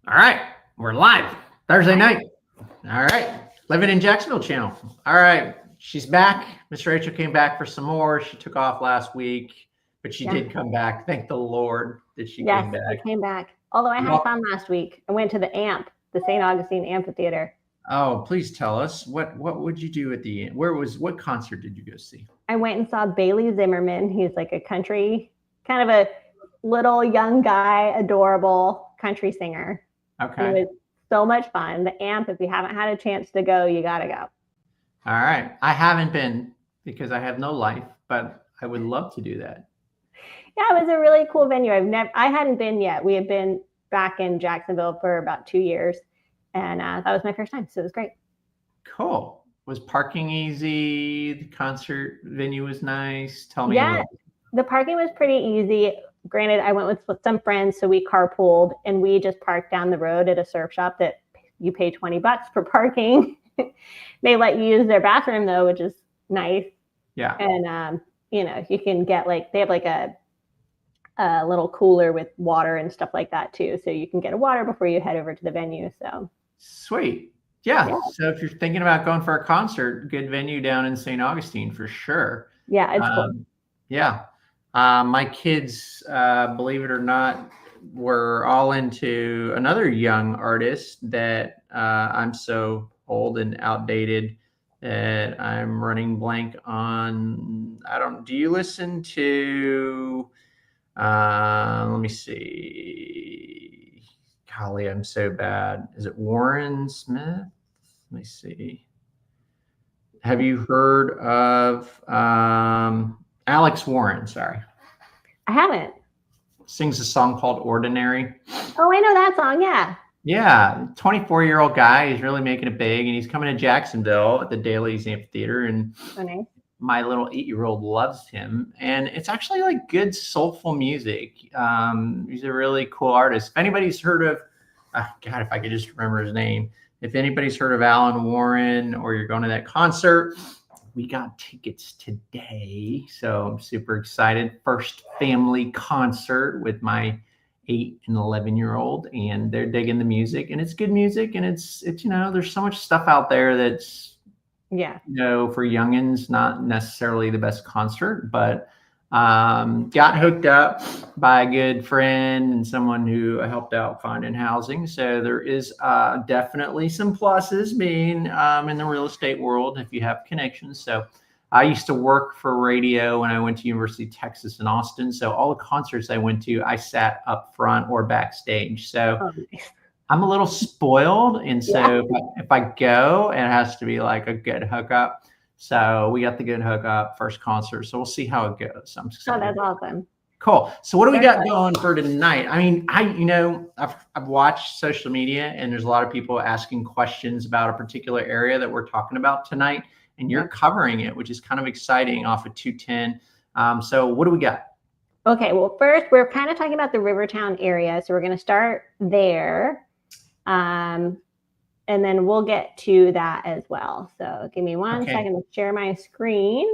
All right, we're live Thursday night. All right, Living in Jacksonville channel. All right, she's back. Miss Rachel came back for some more. She took off last week, but she did come back. Thank the Lord that she came back. Yes, I came back. Although I had fun last week. I went to the St. Augustine Amphitheater. Oh, please tell us what would you do at the end? What concert did you go see? I went and saw Bailey Zimmerman. He's like a country, kind of a little young guy, adorable country singer. Okay. And it was so much fun. The Amp, if you haven't had a chance to go, you got to go. All right. I haven't been because I have no life, but I would love to do that. Yeah, it was a really cool venue. I hadn't been yet. We had been back in Jacksonville for about 2 years, and that was my first time, so it was great. Cool. Was parking easy? The concert venue was nice. Tell me. Yeah, the parking was pretty easy. Granted, I went with some friends, so we carpooled, and we just parked down the road at a surf shop that you pay $20 for parking. They let you use their bathroom though, which is nice. Yeah. And you can get they have a little cooler with water and stuff like that too, so you can get a water before you head over to the venue. So sweet. Yeah. So if you're thinking about going for a concert, good venue down in St. Augustine for sure. Yeah, it's cool. Yeah. My kids, believe it or not, were all into another young artist that I'm so old and outdated that I'm running blank on. Do you listen to, let me see. Golly, I'm so bad. Is it Warren Smith? Let me see. Have you heard of Alex Warren? Sorry. I haven't. Sings a song called Ordinary. Oh, I know that song. Yeah. Yeah. 24-year-old guy. He's really making it big, and he's coming to Jacksonville at the Dailies Amphitheater. And my little 8-year-old loves him. And it's actually like good soulful music. He's a really cool artist. If anybody's heard of, God, if I could just remember his name. If anybody's heard of Alan Warren or you're going to that concert, we got tickets today. So I'm super excited. First family concert with my 8 and 11-year-old, and they're digging the music, and it's good music. And it's, there's so much stuff out there that's, for youngins, not necessarily the best concert, but got hooked up by a good friend and someone who helped out finding housing. So there is definitely some pluses being in the real estate world if you have connections. So I used to work for radio when I went to University of Texas in Austin. So all the concerts I went to, I sat up front or backstage. So I'm a little spoiled. And so if I go, it has to be like a good hookup. So we got the good hookup first concert. So we'll see how it goes. I'm excited. Oh, that's awesome. Cool. So what do we got going for tonight? I mean, I've watched social media, and there's a lot of people asking questions about a particular area that we're talking about tonight, and you're covering it, which is kind of exciting off of 210. So what do we got? Okay. Well, first we're kind of talking about the Rivertown area. So we're going to start there. And then we'll get to that as well. So give me one second to share my screen.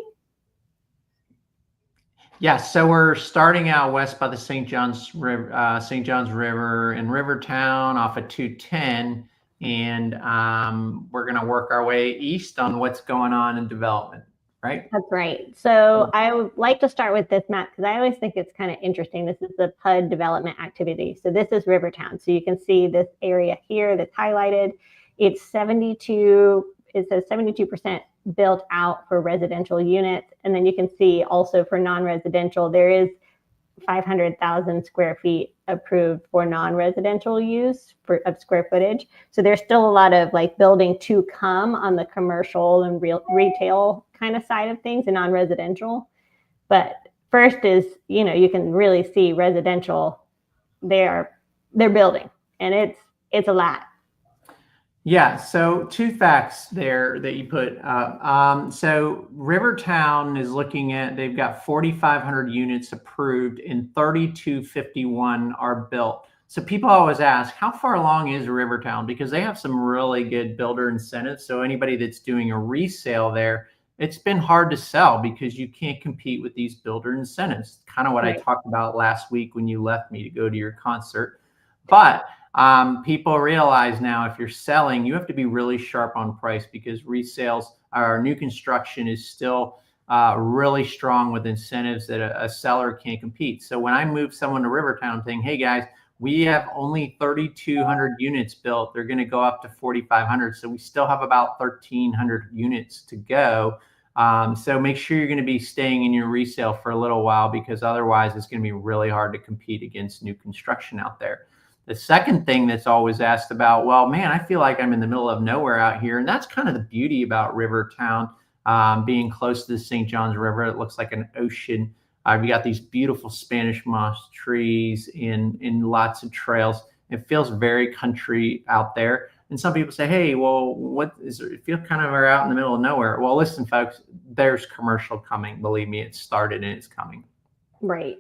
Yeah, so we're starting out west by the St. John's River in Rivertown off of 210, and we're going to work our way east on what's going on in development, right? That's right. So I would like to start with this map because I always think it's kind of interesting. This is the PUD development activity. So this is Rivertown. So you can see this area here that's highlighted. It's 72. It says 72% built out for residential units. And then you can see also for non-residential, there is 500,000 square feet approved for non-residential use of square footage. So there's still a lot of building to come on the commercial and retail kind of side of things and non-residential. But first is, you can really see residential, they're building, and it's a lot. Yeah, so 2 facts there that you put up. So Rivertown is looking at, they've got 4,500 units approved and 3,251 are built. So people always ask, how far along is Rivertown? Because they have some really good builder incentives. So anybody that's doing a resale there, it's been hard to sell because you can't compete with these builder incentives. Kind of what I talked about last week when you left me to go to your concert. But People realize now if you're selling, you have to be really sharp on price because resales or new construction is still really strong with incentives that a seller can't compete. So when I move someone to Rivertown saying, hey guys, we have only 3,200 units built. They're going to go up to 4,500. So we still have about 1,300 units to go. So make sure you're going to be staying in your resale for a little while because otherwise it's going to be really hard to compete against new construction out there. The second thing that's always asked about, well, man, I feel like I'm in the middle of nowhere out here. And that's kind of the beauty about Rivertown, being close to the St. Johns River. It looks like an ocean. We got these beautiful Spanish moss trees in lots of trails. It feels very country out there. And some people say, hey, well, what is it? It feels kind of out in the middle of nowhere. Well, listen, folks, there's commercial coming. Believe me, it started and it's coming. Right.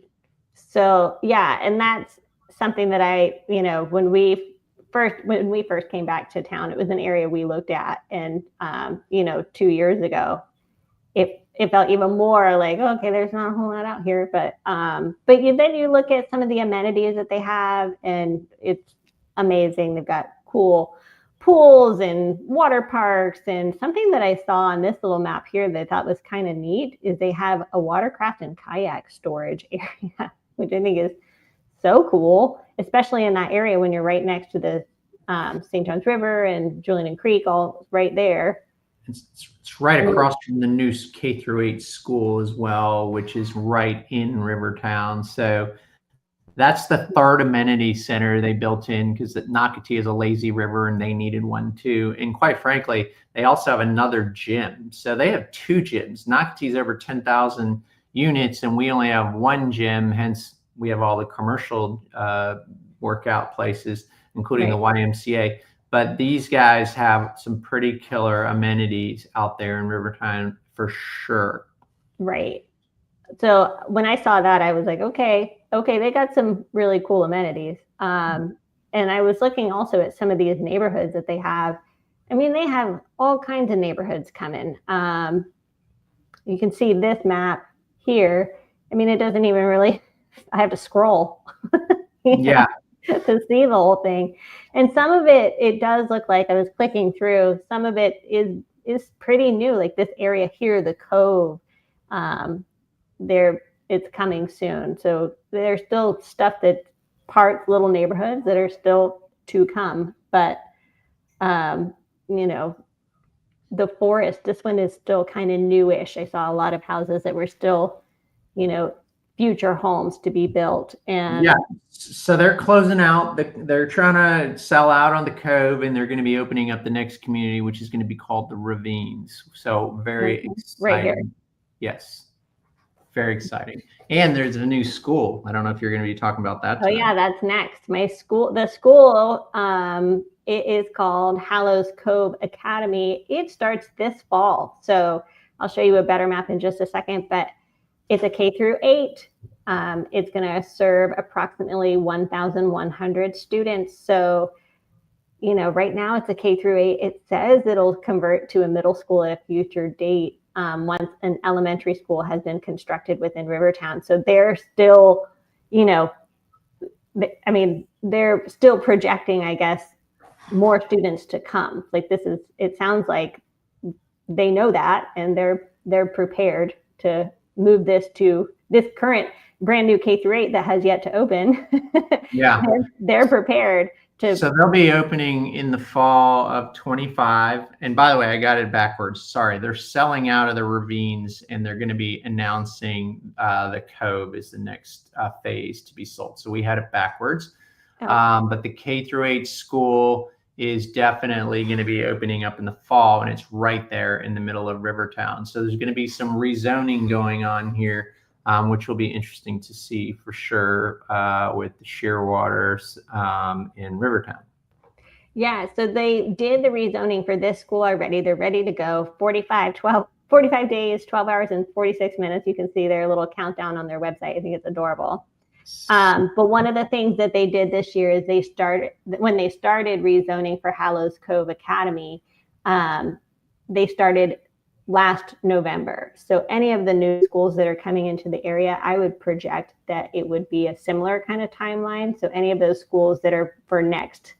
So, yeah. And that's something that when we first came back to town, it was an area we looked at. And, 2 years ago, it felt even more like, okay, there's not a whole lot out here. But then you look at some of the amenities that they have, and it's amazing. They've got cool pools and water parks. And something that I saw on this little map here that I thought was kind of neat is they have a watercraft and kayak storage area, which I think is so cool, especially in that area when you're right next to the St. Johns River and Julian Creek, all right there. It's right across from the new K-8 school as well, which is right in Rivertown. So that's the third amenity center they built in because Nocatee is a lazy river and they needed one too. And quite frankly, they also have another gym. So they have two gyms. Nocatee is over 10,000 units and we only have one gym. Hence, we have all the commercial workout places, including the YMCA. But these guys have some pretty killer amenities out there in Rivertown for sure. Right. So when I saw that, I was like, okay, they got some really cool amenities. And I was looking also at some of these neighborhoods that they have. I mean, they have all kinds of neighborhoods coming. You can see this map here. I mean, it doesn't even really, I have to scroll. Yeah. To see the whole thing. And some of it does look like, I was clicking through, some of it is pretty new, like this area here, the Cove, it's coming soon. So there's still stuff that parts, little neighborhoods that are still to come. But, the forest, this one is still kind of newish. I saw a lot of houses that were still, future homes to be built. And yeah, so they're closing out. They're trying to sell out on the Cove, and they're going to be opening up the next community, which is going to be called the Ravines. So very exciting. Right here. Yes, very exciting. And there's a new school. I don't know if you're going to be talking about that tonight. Oh yeah, that's next. The school, it is called Hallowes Cove Academy. It starts this fall. So I'll show you a better map in just a second, but it's a K-8. It's going to serve approximately 1,100 students. So, right now it's a K-8. It says it'll convert to a middle school at a future date once an elementary school has been constructed within Rivertown. So they're still, they're still projecting, I guess, more students to come. Like it sounds like they know that, and they're prepared to move this to this current brand new K-8 that has yet to open. Yeah. They're prepared to. So they'll be opening in the fall of 25. And by the way, I got it backwards. Sorry. They're selling out of the Ravines and they're going to be announcing the Cove is the next phase to be sold. So we had it backwards. Oh. But the K-8 school is definitely going to be opening up in the fall, and it's right there in the middle of Rivertown. So there's going to be some rezoning going on here, which will be interesting to see for sure with the Shearwaters in Rivertown. Yeah, so they did the rezoning for this school already. They're ready to go. 45 days, 12 hours, and 46 minutes. You can see their little countdown on their website. I think it's adorable. But one of the things that they did this year is when they started rezoning for Hallowes Cove Academy, they started last November. So any of the new schools that are coming into the area, I would project that it would be a similar kind of timeline. So any of those schools that are for next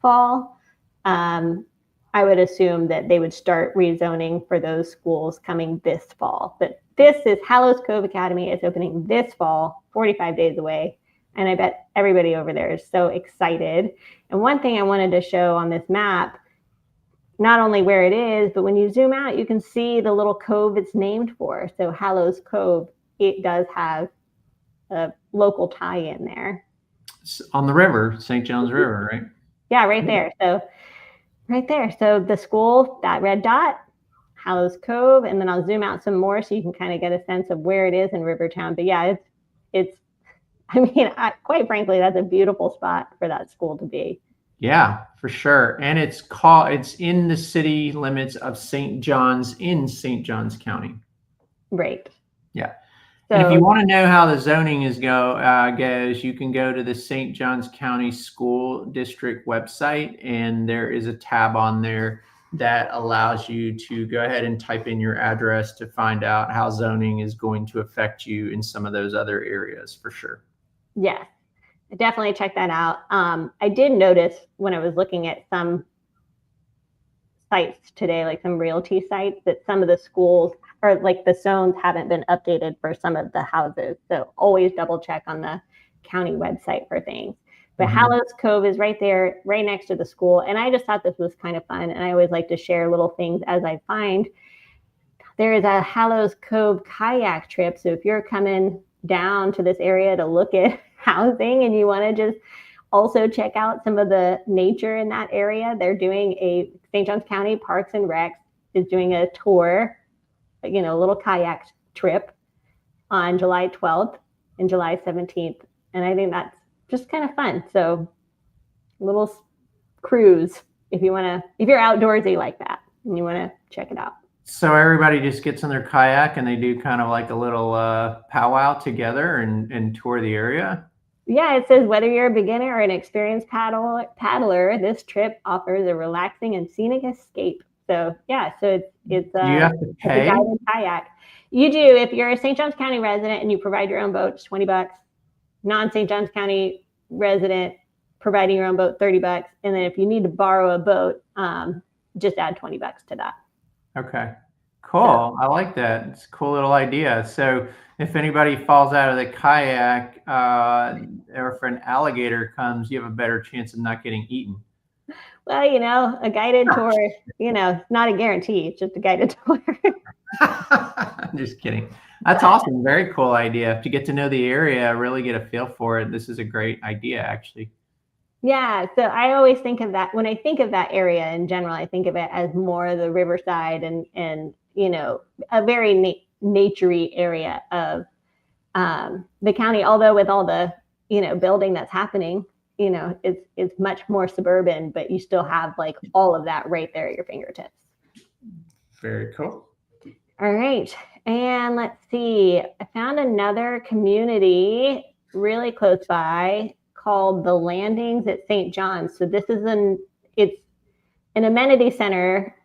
fall, I would assume that they would start rezoning for those schools coming this fall. But this is Hallowes Cove Academy. It's opening this fall, 45 days away. And I bet everybody over there is so excited. And one thing I wanted to show on this map, not only where it is, but when you zoom out, you can see the little cove it's named for. So Hallowes Cove, it does have a local tie-in there. On the river, St. John's River, right? Yeah, right there. So right there. So the school, that red dot, Hallowes Cove, and then I'll zoom out some more so you can kind of get a sense of where it is in Rivertown. But yeah, it's I mean, quite frankly, that's a beautiful spot for that school to be. Yeah, for sure. And it's in the city limits of St. John's in St. John's County. Right. Yeah. So, and if you want to know how the zoning goes, you can go to the St. John's County School District website, and there is a tab on there that allows you to go ahead and type in your address to find out how zoning is going to affect you in some of those other areas, for sure. Yeah, definitely check that out. I did notice when I was looking at some sites today, like some realty sites, that some of the schools or like the zones haven't been updated for some of the houses. So always double check on the county website for things. But Hallowes Cove is right there, right next to the school. And I just thought this was kind of fun. And I always like to share little things as I find. There is a Hallowes Cove kayak trip. So if you're coming down to this area to look at housing and you want to just also check out some of the nature in that area, they're doing St. John's County Parks and Recs is doing a tour, a little kayak trip on July 12th and July 17th. And I think that's just kind of fun. So a little cruise if you're outdoorsy like that and you want to check it out. So everybody just gets in their kayak and they do kind of like a little powwow together and tour the area. Yeah, it says whether you're a beginner or an experienced paddler, this trip offers a relaxing and scenic escape. So yeah, so it's you have to pay? A guided kayak. You do if you're a St. Johns County resident and you provide your own boat, it's $20. Non-St. Johns County resident providing your own boat, $30. And then if you need to borrow a boat, just add $20 to that. Okay, cool. I like that. It's a cool little idea. So if anybody falls out of the kayak or if an alligator comes, you have a better chance of not getting eaten. Well, a guided tour, it's not a guarantee. It's just a guided tour. I'm just kidding. That's awesome. Very cool idea. To get to know the area, really get a feel for it. This is a great idea, actually. Yeah. So I always think of that when I think of that area in general, I think of it as more the riverside and a very naturey area of the county. Although with all the, building that's happening, it's much more suburban, but you still have like all of that right there at your fingertips. Very cool. All right. And let's see. I found another community really close by called the Landings at St. John's. So this is it's an amenity center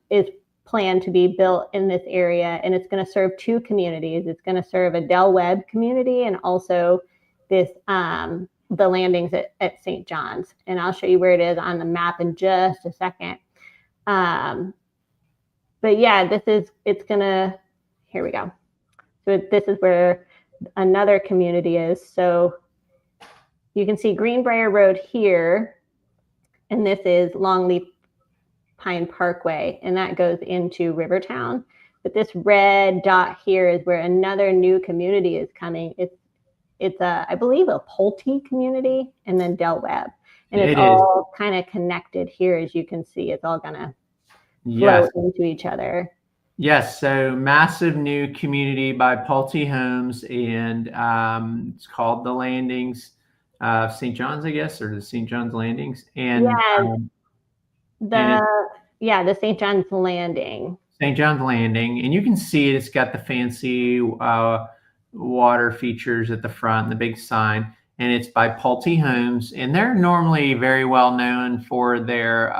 is planned to be built in this area, and it's going to serve two communities. It's going to serve a Del Webb community and also this the Landings at St. John's. And I'll show you where it is on the map in just a second. But yeah, here we go. So this is where another community is. So you can see Greenbriar Road here, and this is Longleaf Pine Parkway, and that goes into Rivertown. But this red dot here is where another new community is coming. It's I believe a Pulte community, and then Del Webb, and it's all kind of connected here, as you can see. It's all gonna flow into each other. Yes, so massive new community by Pulte Homes, and it's called the Landings. St. John's, I guess, or the St. John's Landings, and the St. John's Landing. St. John's Landing, and you can see it's got the fancy water features at the front, the big sign, and it's by Pulte Homes, and they're normally very well known for their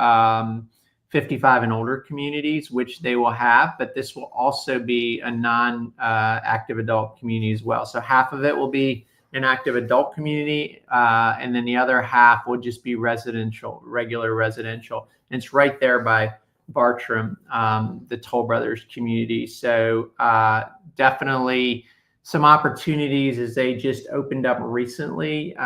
55 and older communities, which they will have, but this will also be a non-active adult community as well. So half of it will be an active adult community, and then the other half will just be residential, regular residential. And it's right there by Bartram, the Toll Brothers community. So definitely some opportunities as they just opened up recently.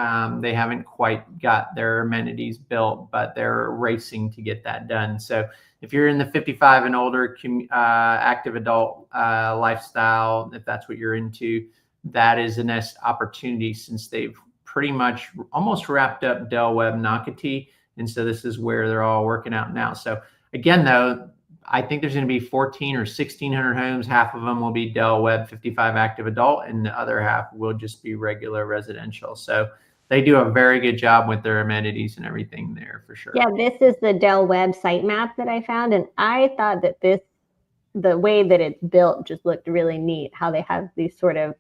They haven't quite got their amenities built, but they're racing to get that done. So if you're in the 55 and older active adult lifestyle, if that's what you're into, that is a nice opportunity since they've pretty much almost wrapped up Del Webb Nocatee. And so this is where they're all working out now. So again, though, I think there's going to be 14 or 1,600 homes. Half of them will be Del Webb 55 active adult, and the other half will just be regular residential. So they do a very good job with their amenities and everything there for sure. Yeah, this is the Del Webb site map that I found. And I thought that the way that it's built just looked really neat, how they have these sort of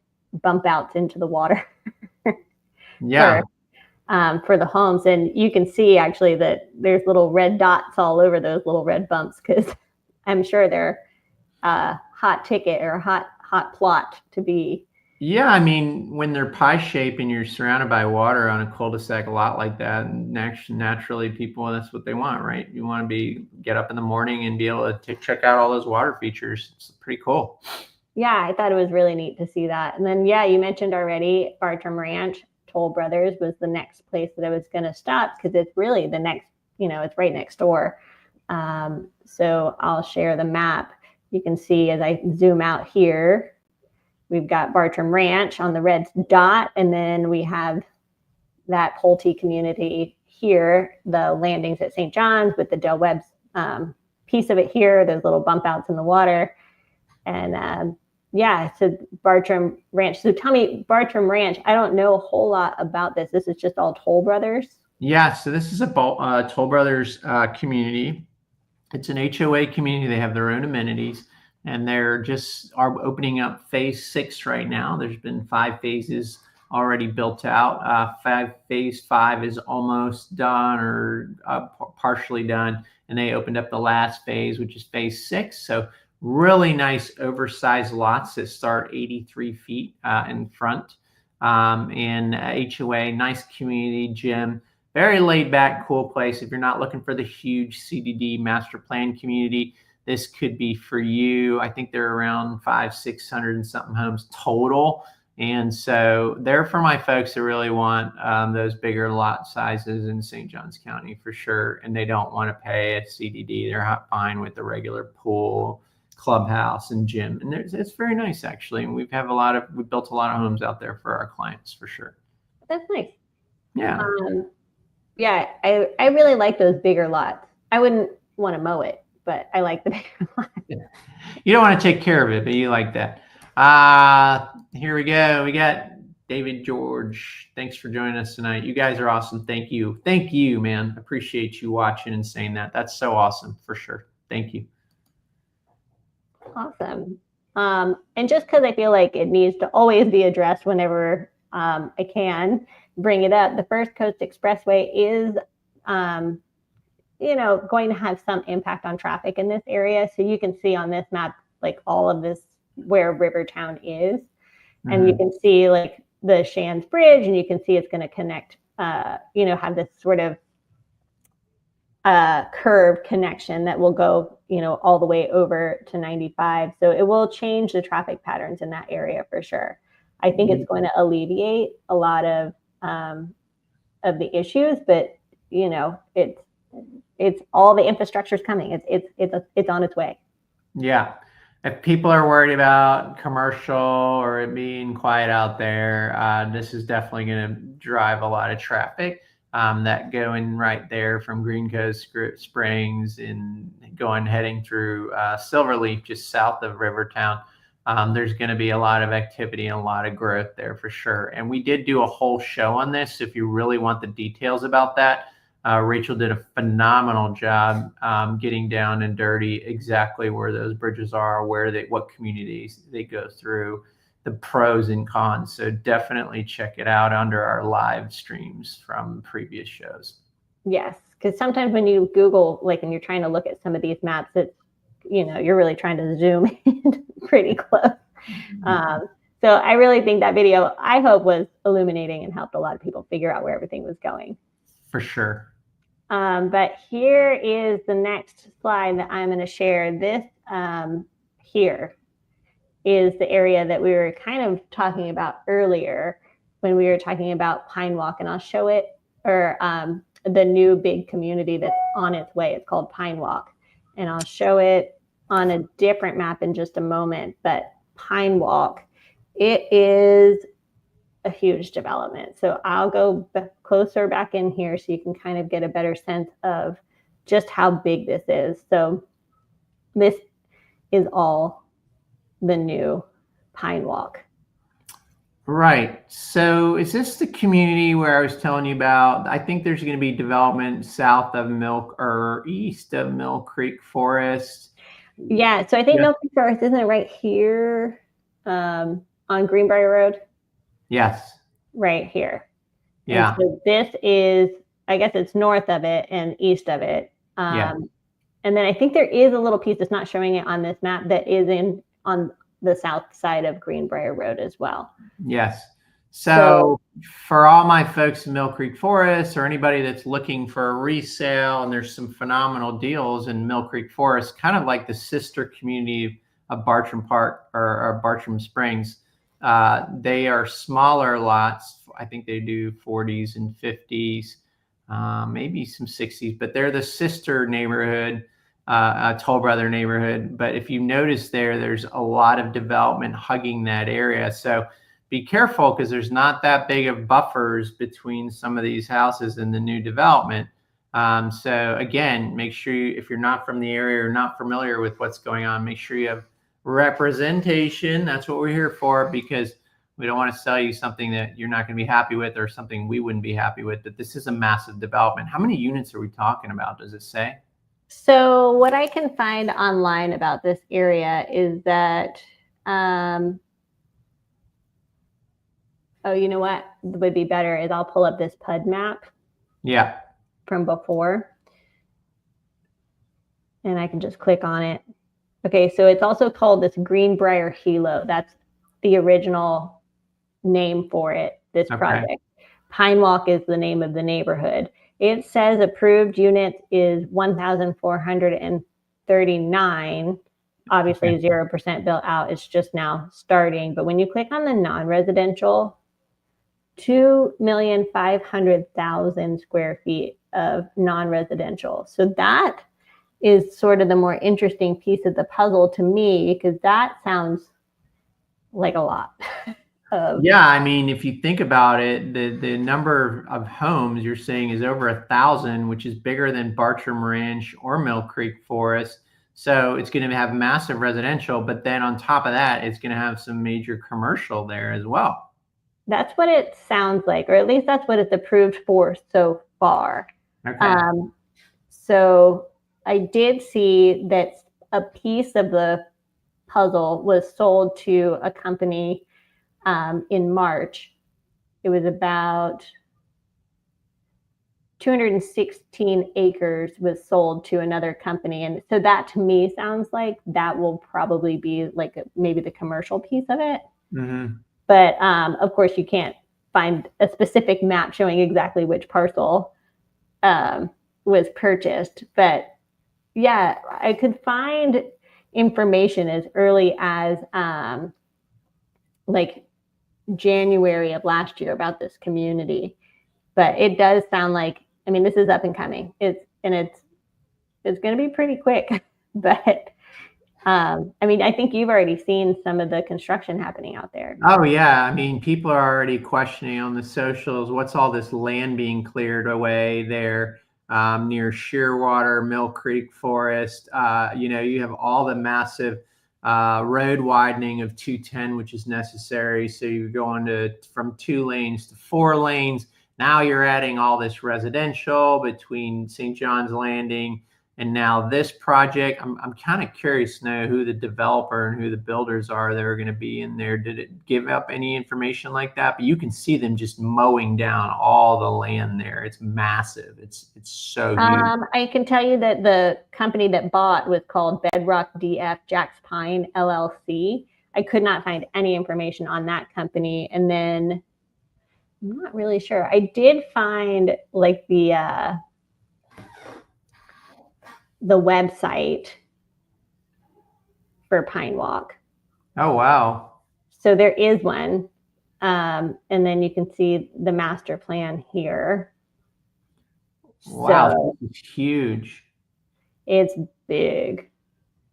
bump outs into the water. Yeah. For the homes. And you can see actually that there's little red dots all over those little red bumps, because I'm sure they're hot ticket or hot plot to be. Yeah, I mean, when they're pie shaped and you're surrounded by water on a cul-de-sac a lot like that, naturally people, that's what they want, right? You want to get up in the morning and be able to check out all those water features. It's pretty cool. Yeah, I thought it was really neat to see that. And then, yeah, you mentioned already Bartram Ranch. Toll Brothers was the next place that I was going to stop, because it's really the next, it's right next door. So I'll share the map. You can see as I zoom out here, we've got Bartram Ranch on the red dot, and then we have that Pulte community here, the landings at St. John's with the Del Webb's piece of it here, those little bump outs in the water. And yeah, so Bartram Ranch. So tell me, Bartram Ranch, I don't know a whole lot about this. This is just all Toll Brothers? Yeah, so this is a Toll Brothers community. It's an HOA community. They have their own amenities, and they're just opening up phase 6 right now. There's been 5 phases already built out. Phase 5 is almost done or partially done, and they opened up the last phase, which is phase 6. So really nice oversized lots that start 83 feet in front, and HOA, nice community gym, very laid back, cool place. If you're not looking for the huge CDD master plan community, this could be for you. I think they're around 500-600 and something homes total. And so they're for my folks that really want those bigger lot sizes in St. Johns County for sure. And they don't want to pay a CDD. They're fine with the regular pool, clubhouse, and gym. And it's very nice, actually. And we built a lot of homes out there for our clients for sure. That's nice. Yeah. Yeah, I really like those bigger lots. I wouldn't want to mow it, but I like the bigger lots. You don't want to take care of it, but you like that. Here we go. We got David George. Thanks for joining us tonight. You guys are awesome. Thank you. Thank you, man. Appreciate you watching and saying that. That's so awesome for sure. Thank you. Awesome. And just because I feel like it needs to always be addressed whenever I can bring it up, the First Coast Expressway is, going to have some impact on traffic in this area. So you can see on this map, like all of this, where Rivertown is. Mm-hmm. And you can see like the Shands Bridge, and you can see it's going to connect, have this sort of curve connection that will go, all the way over to 95. So it will change the traffic patterns in that area for sure. I think it's going to alleviate a lot of the issues, but it's all the infrastructure is coming. It's on its way. Yeah. If people are worried about commercial or it being quiet out there, this is definitely going to drive a lot of traffic. That going right there from Green Coast Springs and heading through Silverleaf, just south of Rivertown. There's going to be a lot of activity and a lot of growth there for sure. And we did do a whole show on this. If you really want the details about that, Rachel did a phenomenal job getting down and dirty exactly where those bridges are, what communities they go through, the pros and cons. So definitely check it out under our live streams from previous shows. Yes, because sometimes when you Google, like, and you're trying to look at some of these maps, it's, you're really trying to zoom in pretty close. So I really think that video, I hope, was illuminating and helped a lot of people figure out where everything was going. For sure. But here is the next slide that I'm going to share. This here is the area that we were kind of talking about earlier when we were talking about Pinewalk, and I'll show it, or the new big community that's on its way. It's called Pinewalk, and I'll show it on a different map in just a moment. But Pinewalk, it is a huge development. So I'll go closer back in here so you can kind of get a better sense of just how big this is. So this is all the new Pinewalk. Right. So is this the community where I was telling you about? I think there's going to be development south of east of Mill Creek Forest. Yeah. So I think Mill Creek Forest, isn't it right here on Greenbriar Road? Yes. Right here. Yeah. And so this is, I guess it's north of it and east of it. And then I think there is a little piece that's not showing it on this map that is on the south side of Greenbriar Road as well. Yes. So for all my folks in Mill Creek Forest, or anybody that's looking for a resale, and there's some phenomenal deals in Mill Creek Forest, kind of like the sister community of Bartram Park or Bartram Springs. They are smaller lots. I think they do 40s and 50s, maybe some 60s, but they're the sister neighborhood, toll brother neighborhood. But if you notice there's a lot of development hugging that area. So be careful, because there's not that big of buffers between some of these houses and the new development. So again, make sure if you're not from the area or not familiar with what's going on, make sure you have representation. That's what we're here for, because we don't want to sell you something that you're not going to be happy with, or something we wouldn't be happy with. But this is a massive development. How many units are we talking about? Does it say? So what I can find online about this area is that, oh, you know what would be better is I'll pull up this PUD map. Yeah. From before, and I can just click on it. Okay, so it's also called this Greenbriar Helow. That's the original name for it, this project. Pinewalk is the name of the neighborhood. It says approved units is 1,439. Obviously, 0% built out. It's just now starting. But when you click on the non-residential, 2,500,000 square feet of non-residential. So that is sort of the more interesting piece of the puzzle to me, because that sounds like a lot. Yeah, I mean, if you think about it, the number of homes you're saying is over 1,000, which is bigger than Bartram Ranch or Mill Creek Forest. So it's going to have massive residential, but then on top of that, it's going to have some major commercial there as well. That's what it sounds like, or at least that's what it's approved for so far. Okay. So I did see that a piece of the puzzle was sold to a company in March. It was about 216 acres was sold to another company. And so that to me sounds like that will probably be like maybe the commercial piece of it. Mm-hmm. But of course, you can't find a specific map showing exactly which parcel was purchased. But yeah, I could find information as early as like January of last year about this community. But it does sound like, I mean, this is up and coming. It's going to be pretty quick. But I mean, I think you've already seen some of the construction happening out there. Oh yeah, I mean, people are already questioning on the socials, what's all this land being cleared away there near Shearwater, Mill Creek Forest. You have all the massive road widening of 210, which is necessary. So you're going from 2 lanes to 4 lanes. Now you're adding all this residential between St. John's Landing And now this project, I'm kind of curious to know who the developer and who the builders are that are going to be in there. Did it give up any information like that? But you can see them just mowing down all the land there. It's massive. It's so huge. I can tell you that the company that bought was called Bedrock DF Jacks Pine LLC. I could not find any information on that company. And then I'm not really sure. I did find like the website for Pinewalk. Oh, wow. So there is one. And then you can see the master plan here. Wow, so, it's huge. It's big.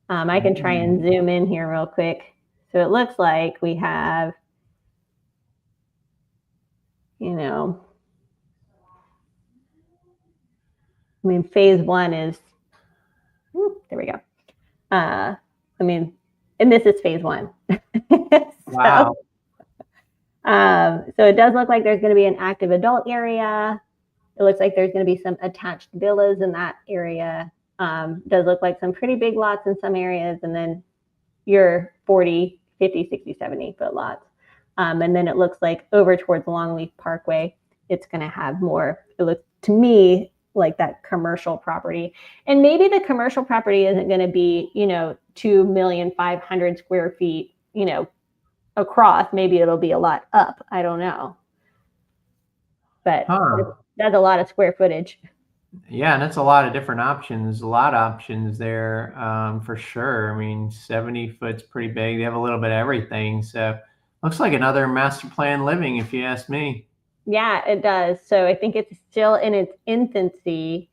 I can try and zoom in here real quick. So it looks like we have, you know, I mean, phase one is, there we go. I mean, and this is phase one. Wow. So it does look like there's going to be an active adult area. It looks like there's going to be some attached villas in that area. Does look like some pretty big lots in some areas, and then your 40, 50, 60, 70 foot lots. And then it looks like over towards Longleaf Parkway, it's going to have more, it looks to me like that commercial property. And maybe the commercial property isn't going to be, 2,500,000 square feet, across. Maybe it'll be a lot up. I don't know. But that's a lot of square footage. Yeah, and it's a lot of different options. A lot of options there, for sure. I mean, 70 foot's pretty big. They have a little bit of everything. So looks like another master plan living, if you ask me. Yeah, it does. So I think it's still in its infancy,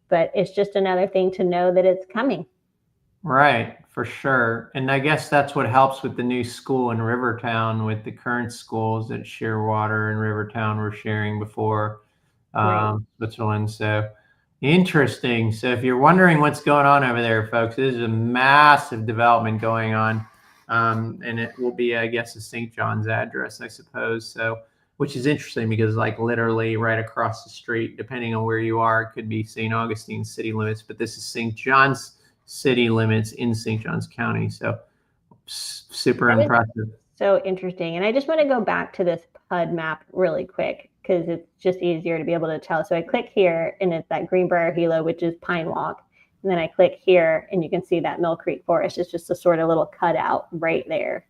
but it's just another thing to know that it's coming. Right, for sure. And I guess that's what helps with the new school in Rivertown, with the current schools that Shearwater and Rivertown were sharing before, Switzerland. So interesting. So if you're wondering what's going on over there, folks, this is a massive development going on. And it will be, I guess, a St. John's address, I suppose. So, which is interesting because like literally right across the street, depending on where you are, it could be St. Augustine city limits, but this is St. John's city limits in St. Johns County. So super impressive. So interesting. And I just want to go back to this PUD map really quick because it's just easier to be able to tell. So I click here and it's that Greenbriar Helow, which is Pinewalk. And then I click here and you can see that Mill Creek Forest. It's just a sort of little cutout right there.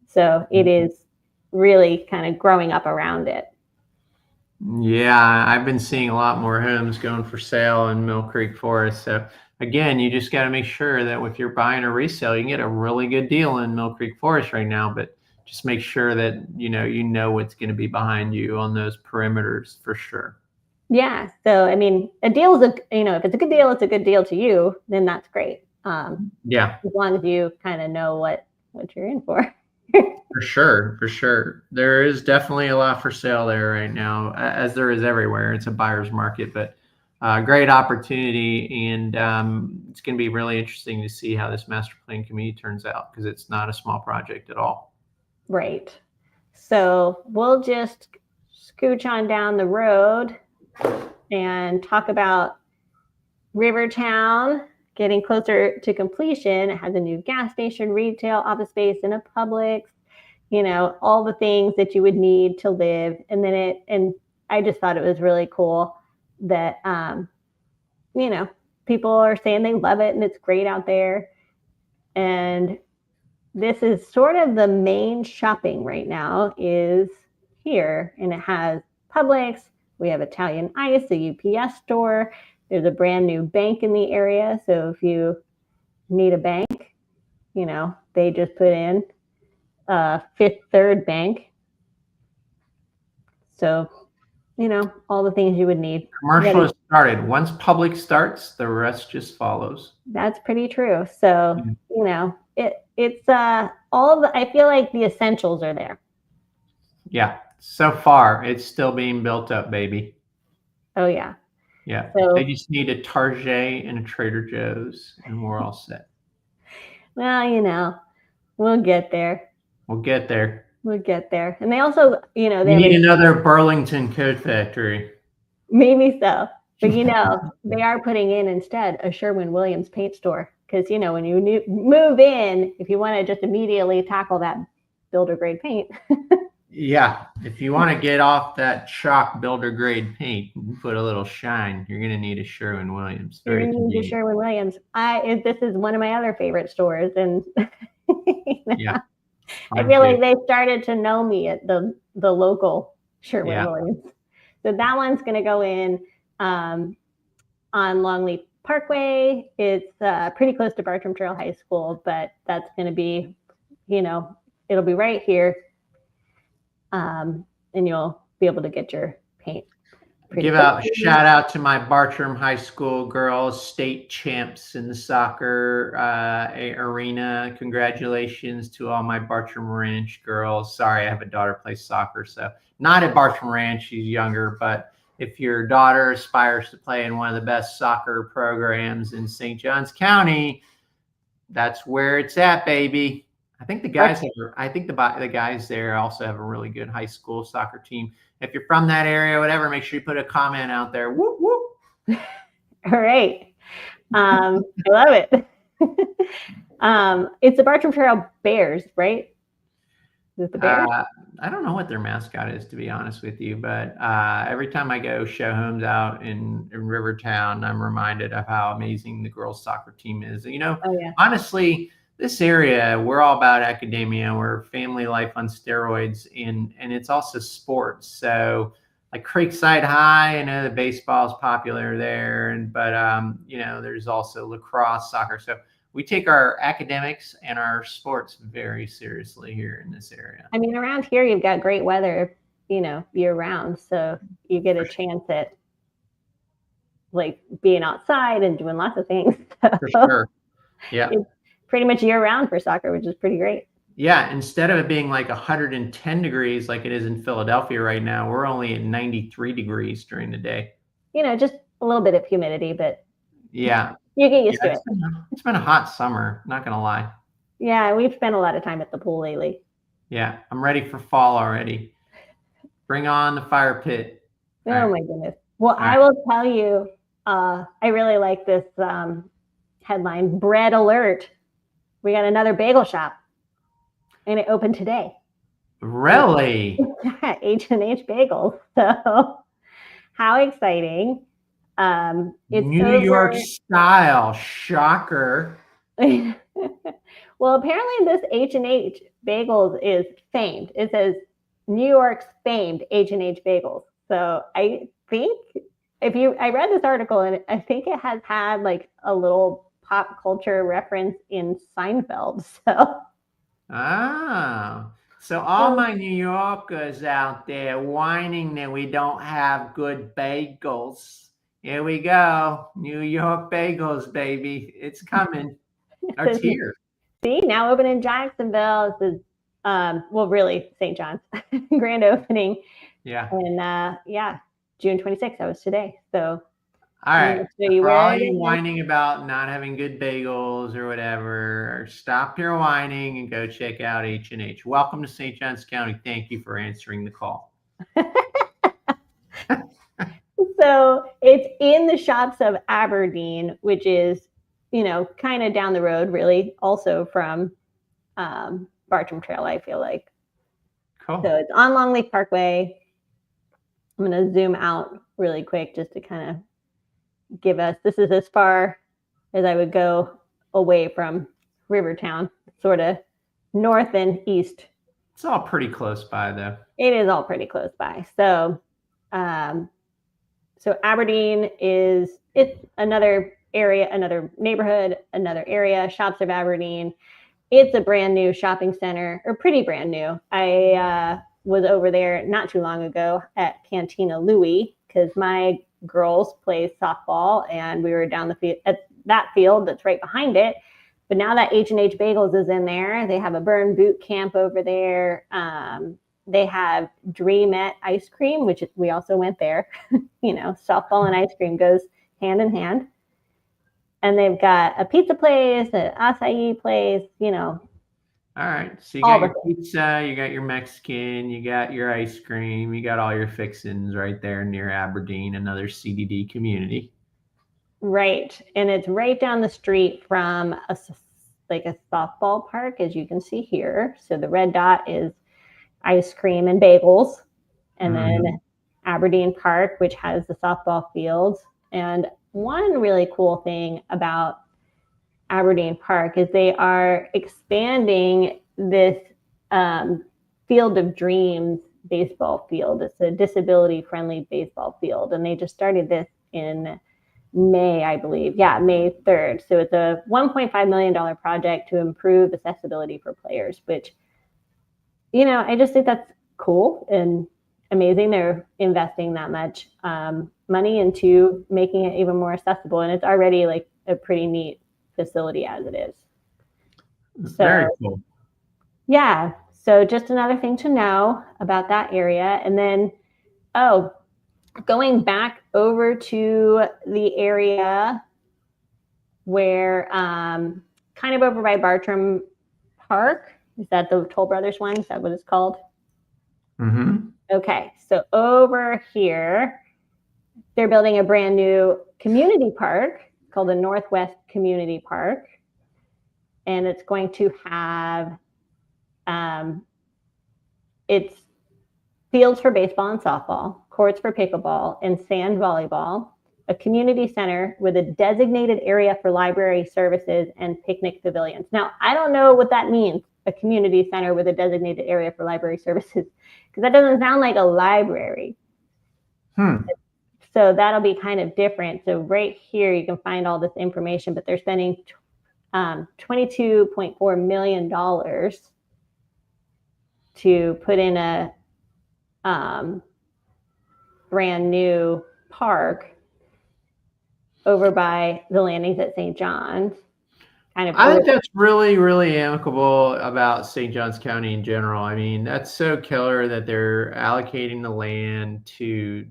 So it is really kind of growing up around it. Yeah, I've been seeing a lot more homes going for sale in Mill Creek Forest. So again, you just got to make sure that if you're buying a resale, you can get a really good deal in Mill Creek Forest right now, but just make sure that you know what's going to be behind you on those perimeters for sure. Yeah. So, I mean, a deal is if it's a good deal, it's a good deal to you, then that's great. Yeah. As long as you kind of know what you're in for. For sure. There is definitely a lot for sale there right now, as there is everywhere. It's a buyer's market, but great opportunity. And it's going to be really interesting to see how this master plan community turns out because it's not a small project at all. Right. So we'll just scooch on down the road and talk about Rivertown getting closer to completion. It has a new gas station, retail, office space, and a Publix, all the things that you would need to live. And then and I just thought it was really cool that, people are saying they love it and it's great out there. And this is sort of the main shopping right now is here. And it has Publix. We have Italian Ice, a UPS store. There's a brand new bank in the area. So if you need a bank, they just put in Fifth Third Bank. So, all the things you would need. Commercial has started. Once Publix starts, the rest just follows. That's pretty true. So, it's I feel like the essentials are there. Yeah. So far, it's still being built up, baby. Oh, yeah. Yeah. So, they just need a Target and a Trader Joe's, and we're all set. Well, we'll get there. We'll get there. And they also, they need another Burlington Coat Factory. Maybe so. But, they are putting in instead a Sherwin-Williams paint store. Because, when you move in, if you want to just immediately tackle that builder grade paint. Yeah. If you want to get off that chalk builder grade paint and put a little shine, you're going to need a Sherwin-Williams. Very convenient. Sherwin-Williams. This is one of my other favorite stores. And yeah. I feel like they started to know me at the local Sherwin-Williams. Yeah. So that one's going to go in on Longleaf Parkway. It's pretty close to Bartram Trail High School, but that's going to be, it'll be right here. And you'll be able to get your paint. Give out a shout out to my Bartram High School girls, state champs in the soccer arena. Congratulations to all my Bartram Ranch girls. Sorry, I have a daughter who plays soccer, so not at Bartram Ranch. She's younger, but if your daughter aspires to play in one of the best soccer programs in St. Johns County, that's where it's at, baby. I think the guys the guys there also have a really good high school soccer team. If you're from that area, whatever, make sure you put a comment out there. Whoop, whoop. All right. I love it. It's the Bartram Trail Bears, right? Is it the Bears? I don't know what their mascot is, to be honest with you, but every time I go show homes out in Rivertown, I'm reminded of how amazing the girls' soccer team is. Honestly, this area, we're all about academia. We're family life on steroids, and it's also sports. So like Creekside High, I know the baseball is popular there, but there's also lacrosse, soccer. So we take our academics and our sports very seriously here in this area. I mean, around here, you've got great weather, year round. So you get a chance at like being outside and doing lots of things. For sure. Yeah. It's pretty much year round for soccer, which is pretty great. Yeah. Instead of it being like 110 degrees like it is in Philadelphia right now, we're only at 93 degrees during the day. Just a little bit of humidity, but yeah. You get used to it. It's been a hot summer, not going to lie. Yeah, we've spent a lot of time at the pool lately. Yeah, I'm ready for fall already. Bring on the fire pit. Oh, my goodness. Well, I will tell you, I really like this headline, Bread Alert. We got another bagel shop, and it opened today. Really? Yeah, H&H Bagels. So how exciting. It's New York style, shocker. Well, apparently this H&H Bagels is famed. It says New York's famed H&H Bagels. So I think I read this article, and I think it has had like a little pop culture reference in Seinfeld. So all my New Yorkers out there whining that we don't have good bagels. Here we go. New York bagels, baby. It's coming. It's here. See, now open in Jacksonville. This is, really St. John's grand opening. Yeah. And June 26th. That was today. So, all right. For all you whining about not having good bagels or whatever, stop your whining and go check out H&H. Welcome to St. Johns County. Thank you for answering the call. So it's in the shops of Aberdeen, which is, kind of down the road, really, also from Bartram Trail, I feel like. Cool. So it's on Longleaf Parkway. I'm going to zoom out really quick just to kind of give us, this is as far as I would go away from Rivertown, sort of north and east. It's all pretty close by, though. It is all pretty close by. So, so Aberdeen it's another area, another neighborhood, another area, Shops of Aberdeen. It's a brand new shopping center, or pretty brand new. I was over there not too long ago at Cantina Louie because my girls play softball, and we were down the field at that field that's right behind it. But now that H&H Bagels is in there, they have a burn boot camp over there. They have Dreamette ice cream, which we also went there. Softball and ice cream goes hand in hand. And they've got a pizza place, an acai place, All right. So you All got the your pizza, you got your Mexican, you got your ice cream, you got all your fixins right there near Aberdeen, another CDD community. Right. And it's right down the street from a softball park, as you can see here. So the red dot is ice cream and bagels. And then Aberdeen Park, which has the softball fields. And one really cool thing about Aberdeen Park is they are expanding this Field of Dreams baseball field. It's a disability friendly baseball field. And they just started this in May, I believe. Yeah, May 3rd. So it's a $1.5 million project to improve accessibility for players, which, I just think that's cool and amazing. They're investing that much money into making it even more accessible. And it's already like a pretty neat facility as it is. So, very cool. Yeah. So just another thing to know about that area. And then, going back over to the area where kind of over by Bartram Park. Is that the Toll Brothers one? Is that what it's called? Mm-hmm. Okay. So over here, they're building a brand new community park called the Northwest Community Park. And it's going to have it's fields for baseball and softball, courts for pickleball, and sand volleyball, a community center with a designated area for library services and picnic pavilions. Now, I don't know what that means, a community center with a designated area for library services, because that doesn't sound like a library. So that'll be kind of different. So right here, you can find all this information, but they're spending $22.4 million to put in a brand new park over by the landings at St. John's. I think that's really, really amicable about St. Johns County in general. I mean, that's so killer that they're allocating the land to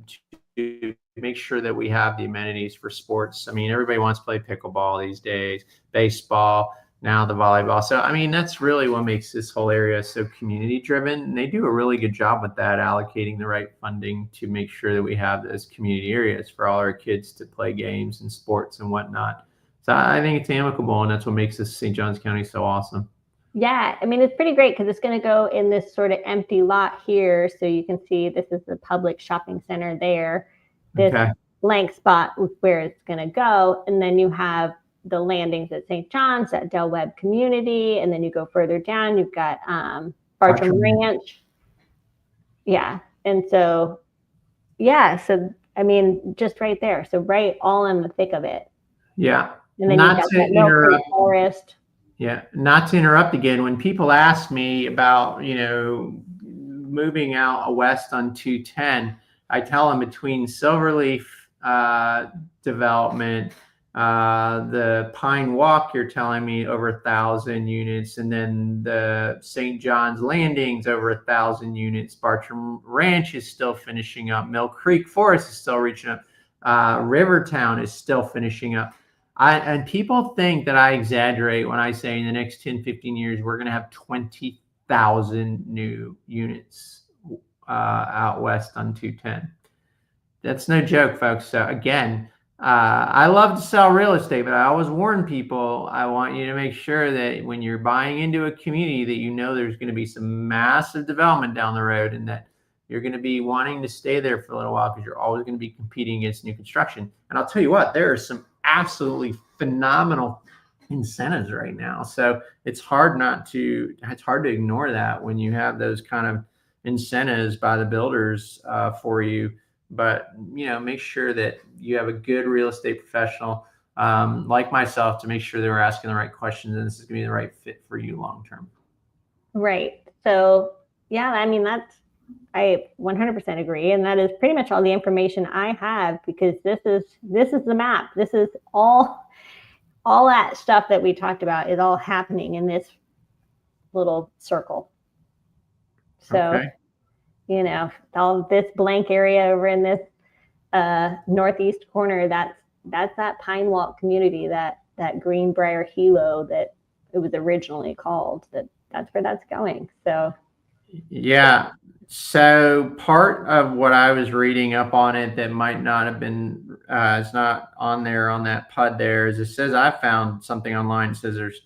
make sure that we have the amenities for sports. I mean, everybody wants to play pickleball these days, baseball, now the volleyball. So, I mean, that's really what makes this whole area so community driven. And they do a really good job with that, allocating the right funding to make sure that we have those community areas for all our kids to play games and sports and whatnot. So I think it's amicable, and that's what makes this St. Johns County so awesome. Yeah, I mean, it's pretty great because it's going to go in this sort of empty lot here. So you can see this is the public shopping center there. This blank spot where it's going to go. And then you have the landings at St. John's, at Del Webb Community. And then you go further down, you've got Bartram Ranch. Yeah. And so, so, I mean, just right there. So right all in the thick of it. Yeah. And then you've got that Mill Creek Forest. Yeah. Not to interrupt again. When people ask me about, moving out west on 210, I tell them between Silverleaf development, the Pinewalk, you're telling me over 1,000 units, and then the St. John's Landings over 1,000 units. Bartram Ranch is still finishing up. Mill Creek Forest is still reaching up. Rivertown is still finishing up. And people think that I exaggerate when I say in the next 10, 15 years, we're going to have 20,000 new units out west on 210. That's no joke, folks. So again, I love to sell real estate, but I always warn people, I want you to make sure that when you're buying into a community that there's going to be some massive development down the road, and that you're going to be wanting to stay there for a little while because you're always going to be competing against new construction. And I'll tell you what, there are some absolutely phenomenal incentives right now. So it's hard to ignore that when you have those kind of incentives by the builders for you. But, make sure that you have a good real estate professional like myself to make sure that we're asking the right questions and this is going to be the right fit for you long term. Right. So, yeah, I mean, I 100% agree. And that is pretty much all the information I have, because this is the map. This is all that stuff that we talked about is all happening in this little circle. So, all this blank area over in this northeast corner, that's that Pinewalk community, that Greenbriar Helow that it was originally called, that that's where that's going. So yeah. So part of what I was reading up on it that might not have been, it's not on there on that PUD there, is it says I found something online that says there's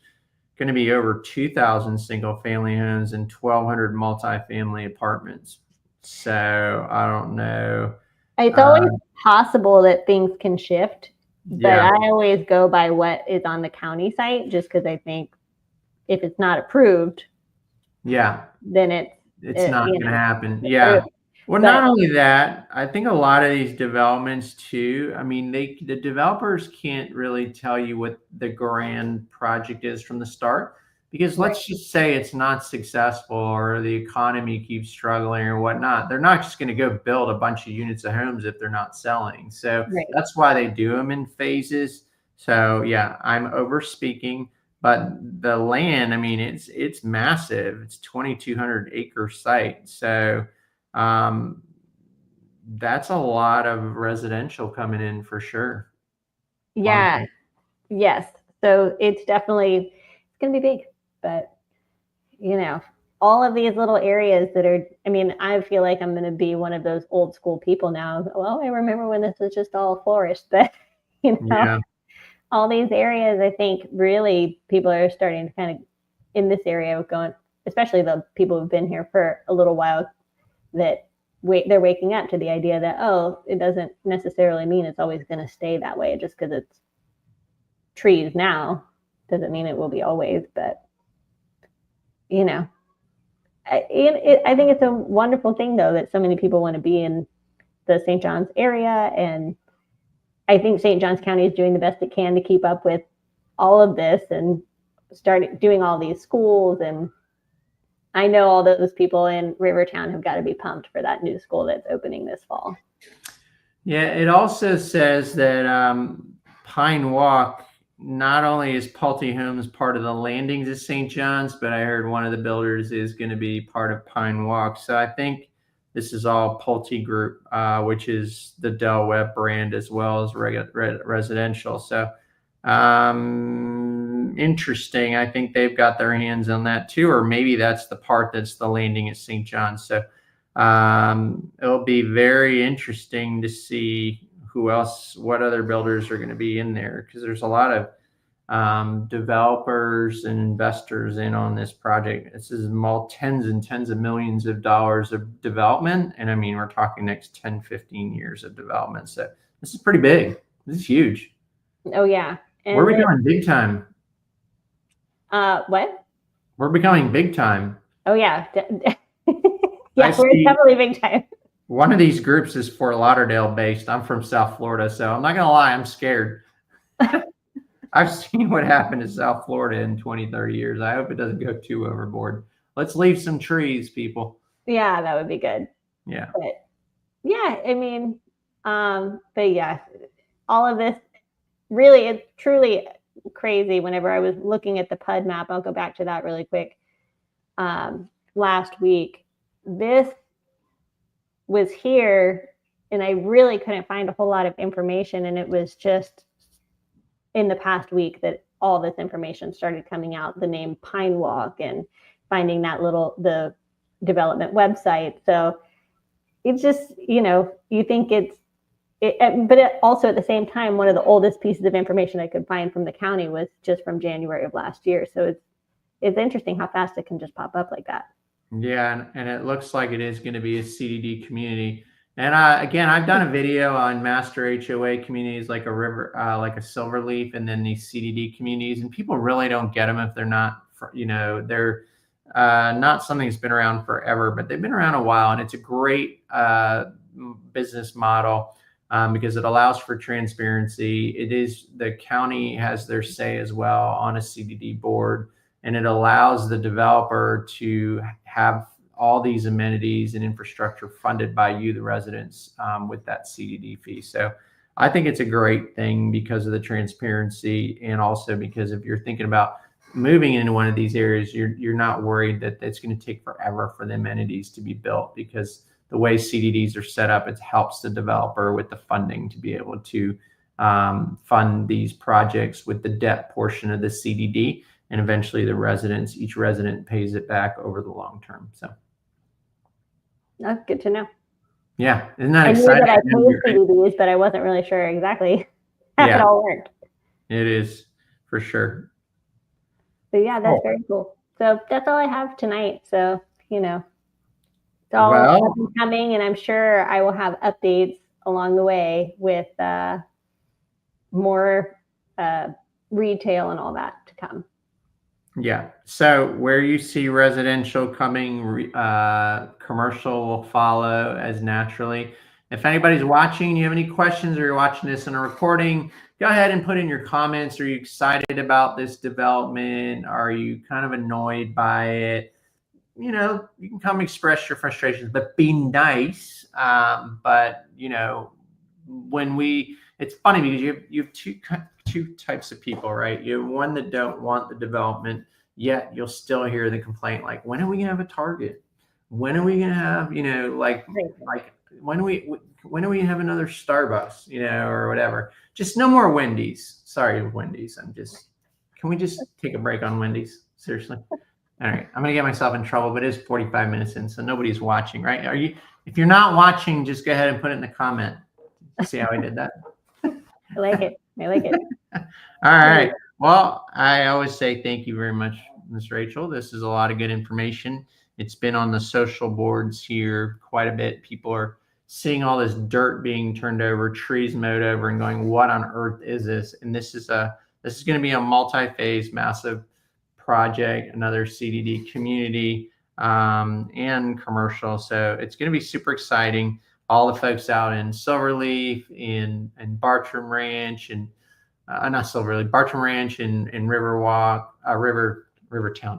going to be over 2,000 single family homes and 1,200 multifamily apartments. So I don't know. It's always possible that things can shift, but Yeah. I always go by what is on the county site, just because I think if it's not approved, Yeah, then it's not going to happen. approved. Yeah. Well, But- not only that, I think a lot of these developments too, I mean, the developers can't really tell you what the grand project is from the start, because let's just say it's not successful or the economy keeps struggling or whatnot. They're not just going to go build a bunch of units of homes if they're not selling. So that's why they do them in phases. So yeah, I'm over speaking, but the land, I mean, it's massive. It's 2,200 acre site. So that's a lot of residential coming in for sure. Yeah. Yes. So it's definitely, it's going to be big, but all of these little areas that are, I mean, I feel like I'm going to be one of those old school people now. Well, I remember when this was just all flourished, but all these areas, I think really people are starting to kind of in this area going, especially the people who've been here for a little while, that they're waking up to the idea that, it doesn't necessarily mean it's always going to stay that way. Just because it's trees now doesn't mean it will be always. But I think it's a wonderful thing, though, that so many people want to be in the St. John's area, and I think St. John's County is doing the best it can to keep up with all of this and start doing all these schools. And I know all those people in Rivertown have got to be pumped for that new school that's opening this fall. Yeah, it also says that Pinewalk, not only is Pulte Homes part of the landings at St. John's, but I heard one of the builders is going to be part of Pinewalk. So I think this is all Pulte Group, which is the Del Webb brand as well as residential. So interesting. I think they've got their hands on that too, or maybe that's the part that's the landing at St. John's. So it'll be very interesting to see what other builders are going to be in there, because there's a lot of developers and investors in on this project. This is tens and tens of millions of dollars of development. And I mean, we're talking next 10, 15 years of development. So this is pretty big. This is huge. Oh, yeah. And we're becoming big time. What? We're becoming big time. Oh, yeah. Yeah, we're definitely big time. One of these groups is Fort Lauderdale based. I'm from South Florida, so I'm not going to lie, I'm scared. I've seen what happened to South Florida in 20, 30 years. I hope it doesn't go too overboard. Let's leave some trees, people. Yeah, that would be good. Yeah. But yeah, I mean, but yeah, all of this really, it's truly crazy. Whenever I was looking at the PUD map, I'll go back to that really quick. Last week, this was here, and I really couldn't find a whole lot of information. And it was just in the past week that all this information started coming out, the name Pinewalk, and finding that the development website. So it's just, you think but also at the same time, one of the oldest pieces of information I could find from the county was just from January of last year. So it's interesting how fast it can just pop up like that. Yeah, and it looks like it is going to be a CDD community. And again, I've done a video on master HOA communities like a like a Silverleaf, and then these CDD communities, and people really don't get them if they're not, they're not something that's been around forever, but they've been around a while, and it's a great business model because it allows for transparency. The county has their say as well on a CDD board, and it allows the developer to have all these amenities and infrastructure funded by you, the residents, with that CDD fee. So I think it's a great thing because of the transparency, and also because if you're thinking about moving into one of these areas, you're not worried that it's going to take forever for the amenities to be built, because the way CDDs are set up, it helps the developer with the funding to be able to fund these projects with the debt portion of the CDD. and eventually each resident pays it back over the long term. So that's good to know. Yeah, isn't that I exciting? I knew that I paid CDBs, but I wasn't really sure exactly how it all worked. It is, for sure. But yeah, that's very cool. So that's all I have tonight. So, it's all coming, and I'm sure I will have updates along the way with more retail and all that to come. Yeah. So where you see residential coming, commercial will follow as naturally. If anybody's watching, you have any questions, or you're watching this in a recording, go ahead and put in your comments. Are you excited about this development? Are you kind of annoyed by it? You can come express your frustrations, but be nice. But it's funny because you have two types of people, right? You have one that don't want the development, yet you'll still hear the complaint, like, when are we gonna have a Target? When are we gonna have, when do we have another Starbucks, or whatever? Just no more Wendy's. Sorry, Wendy's. Can we just take a break on Wendy's? Seriously. All right, I'm gonna get myself in trouble, but it is 45 minutes in, so nobody's watching, right? If you're not watching, just go ahead and put it in the comment. See how I did that? I like it. All right. Well, I always say thank you very much, Ms. Rachel. This is a lot of good information. It's been on the social boards here quite a bit. People are seeing all this dirt being turned over, trees mowed over, and going, what on earth is this? And this is going to be a multi-phase, massive project, another CDD community and commercial. So it's going to be super exciting. All the folks out in Silverleaf, in Bartram Ranch, and not Silverleaf, Bartram Ranch, and Rivertown.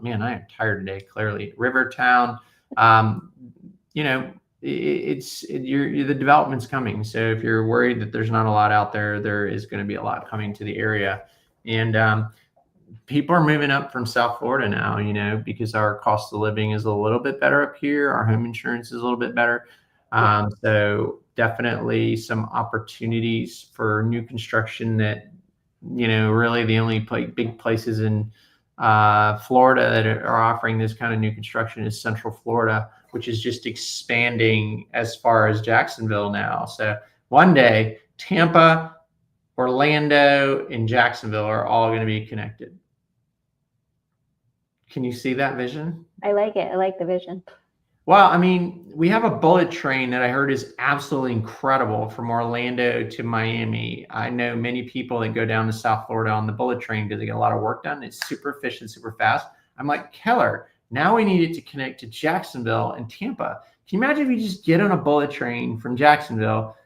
Man, I am tired today. Clearly, Rivertown. The development's coming. So if you're worried that there's not a lot out there, there is going to be a lot coming to the area, and people are moving up from South Florida now. Because our cost of living is a little bit better up here. Our home insurance is a little bit better. So definitely some opportunities for new construction that, really the only big places in Florida that are offering this kind of new construction is Central Florida, which is just expanding as far as Jacksonville now. So one day, Tampa, Orlando, and Jacksonville are all going to be connected. Can you see that vision? I like it. I like the vision. Well, we have a bullet train that I heard is absolutely incredible from Orlando to Miami. I know many people that go down to South Florida on the bullet train because they get a lot of work done. It's super efficient, super fast. I'm like, Keller, now we need it to connect to Jacksonville and Tampa. Can you imagine if you just get on a bullet train from Jacksonville,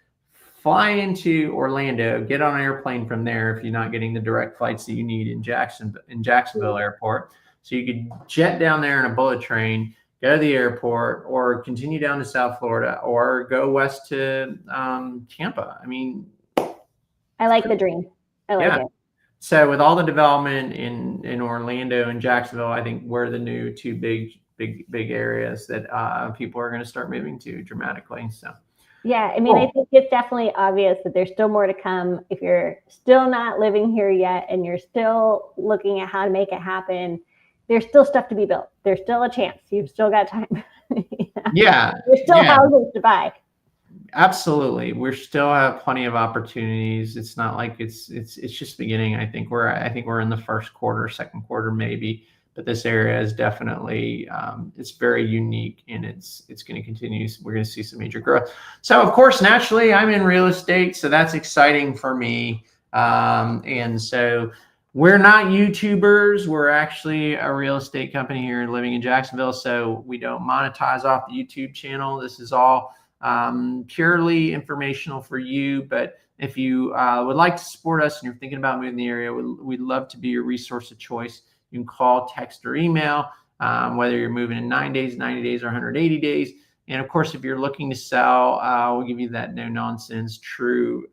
fly into Orlando, get on an airplane from there if you're not getting the direct flights that you need in Jacksonville Airport. So you could jet down there in a bullet train, go to the airport, or continue down to South Florida, or go west to Tampa. I like the dream. I like it. So with all the development in Orlando and Jacksonville, I think we're the new two big areas that people are going to start moving to dramatically. So yeah, I think it's definitely obvious that there's still more to come. If you're still not living here yet and you're still looking at how to make it happen, there's still stuff to be built. There's still a chance. You've still got time. Yeah. There's still houses to buy. Absolutely. We still have plenty of opportunities. It's not like it's just beginning. I think we're in the first quarter, second quarter, maybe, but this area is definitely, it's very unique, and it's going to continue. We're going to see some major growth. So of course, naturally I'm in real estate, so that's exciting for me. And so we're not YouTubers. We're actually a real estate company here living in Jacksonville. So we don't monetize off the YouTube channel. This is all purely informational for you. But if you would like to support us and you're thinking about moving to the area, we'd love to be your resource of choice. You can call, text, or email, whether you're moving in 9 days, 90 days, or 180 days. And of course, if you're looking to sell, we'll give you that no nonsense, true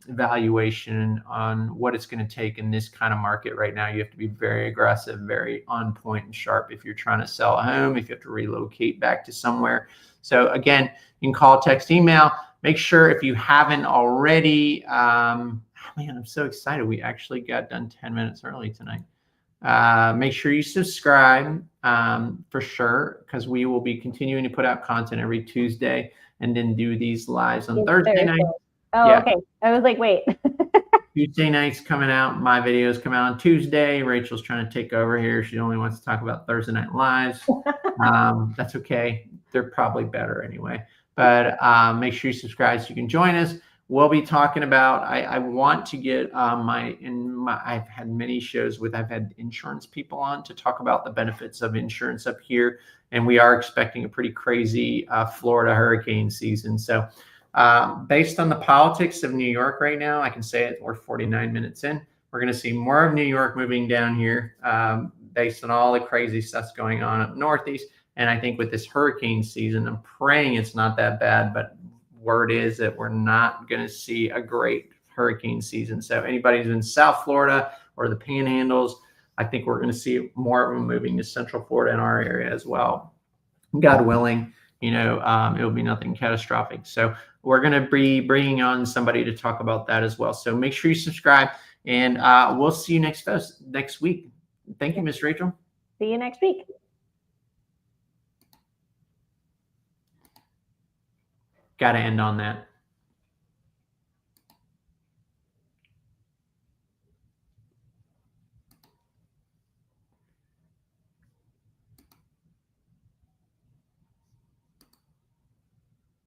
evaluation on what it's going to take in this kind of market right now. You have to be very aggressive, very on point and sharp if you're trying to sell a home, if you have to relocate back to somewhere. So again, you can call, text, email. Make sure if you haven't already, man, I'm so excited. We actually got done 10 minutes early tonight. Make sure you subscribe for sure, because we will be continuing to put out content every Tuesday and then do these lives on Thursday night. Oh, yeah. Okay. I was like, wait. Tuesday nights coming out. My videos come out on Tuesday. Rachel's trying to take over here. She only wants to talk about Thursday night lives. That's okay. They're probably better anyway. But make sure you subscribe so you can join us. We'll be talking about, I want to get I've had many shows I've had insurance people on to talk about the benefits of insurance up here. And we are expecting a pretty crazy Florida hurricane season. So based on the politics of New York right now, I can say it, we're 49 minutes in. We're going to see more of New York moving down here based on all the crazy stuff going on up Northeast. And I think with this hurricane season, I'm praying it's not that bad, but word is that we're not going to see a great hurricane season. So anybody who's in South Florida or the Panhandles, I think we're going to see more of them moving to Central Florida in our area as well. God willing, it'll be nothing catastrophic. So we're going to be bringing on somebody to talk about that as well. So make sure you subscribe, and we'll see you next week. Thank you, Miss Rachel. See you next week. Got to end on that.